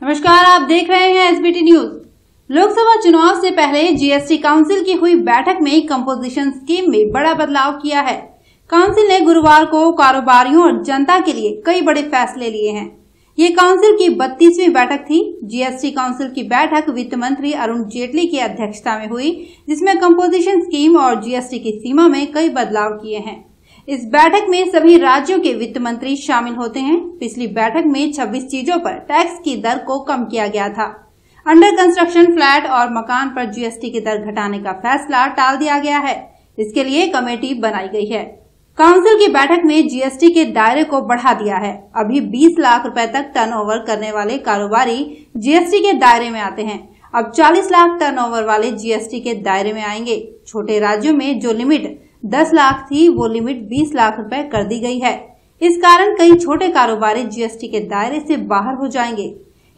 नमस्कार, आप देख रहे हैं एसबीटी न्यूज। लोकसभा चुनाव से पहले जीएसटी काउंसिल की हुई बैठक में कंपोजिशन स्कीम में बड़ा बदलाव किया है। काउंसिल ने गुरुवार को कारोबारियों और जनता के लिए कई बड़े फैसले लिए हैं। ये काउंसिल की 32वीं बैठक थी। जीएसटी काउंसिल की बैठक वित्त मंत्री अरुण जेटली की अध्यक्षता में हुई, जिसमें कंपोजिशन स्कीम और जीएसटी की सीमा में कई बदलाव किए हैं। इस बैठक में सभी राज्यों के वित्त मंत्री शामिल होते हैं। पिछली बैठक में 26 चीजों पर टैक्स की दर को कम किया गया था। अंडर कंस्ट्रक्शन फ्लैट और मकान पर जीएसटी की दर घटाने का फैसला टाल दिया गया है। इसके लिए कमेटी बनाई गई है। काउंसिल की बैठक में जीएसटी के दायरे को बढ़ा दिया है। अभी 20 लाख रुपए तक टर्नओवर करने वाले कारोबारी जीएसटी के दायरे में आते हैं। अब 40 लाख टर्नओवर वाले जीएसटी के दायरे में आएंगे। छोटे राज्यों में जो लिमिट 10 लाख थी, वो लिमिट 20 लाख रुपए कर दी गई है। इस कारण कई छोटे कारोबारी जीएसटी के दायरे से बाहर हो जाएंगे।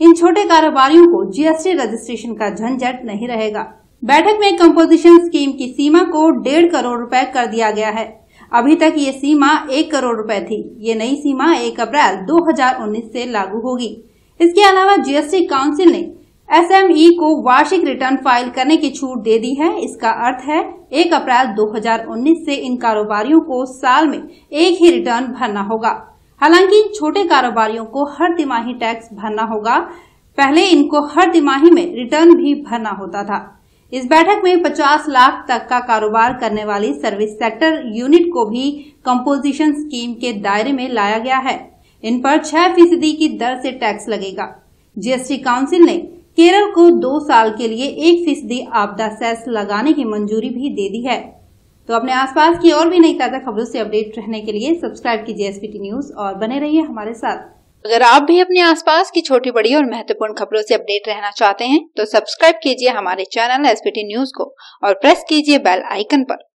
इन छोटे कारोबारियों को जीएसटी रजिस्ट्रेशन का झंझट नहीं रहेगा। बैठक में कंपोजिशन स्कीम की सीमा को 1.5 करोड़ रुपए कर दिया गया है। अभी तक ये सीमा 1 करोड़ रुपए थी। ये नई सीमा 1 अप्रैल 2019 से लागू होगी। इसके अलावा जीएसटी काउंसिल ने एसएमई को वार्षिक रिटर्न फाइल करने की छूट दे दी है। इसका अर्थ है 1 अप्रैल 2019 से इन कारोबारियों को साल में एक ही रिटर्न भरना होगा। हालांकि छोटे कारोबारियों को हर तिमाही टैक्स भरना होगा। पहले इनको हर तिमाही में रिटर्न भी भरना होता था। इस बैठक में 50 लाख तक का कारोबार करने वाली सर्विस सेक्टर यूनिट को भी कंपोजिशन स्कीम के दायरे में लाया गया है। इन पर 6% की दर से टैक्स लगेगा। जीएसटी काउंसिल ने केरल को 2 साल के लिए 1% आपदा सेस लगाने की मंजूरी भी दे दी है। तो अपने आसपास की और भी नई ताजा खबरों से अपडेट रहने के लिए सब्सक्राइब कीजिए एसबीटी न्यूज और बने रहिए हमारे साथ। अगर आप भी अपने आसपास की छोटी बड़ी और महत्वपूर्ण खबरों से अपडेट रहना चाहते हैं तो सब्सक्राइब कीजिए हमारे चैनल एसबीटी न्यूज को और प्रेस कीजिए बेल आइकन पर।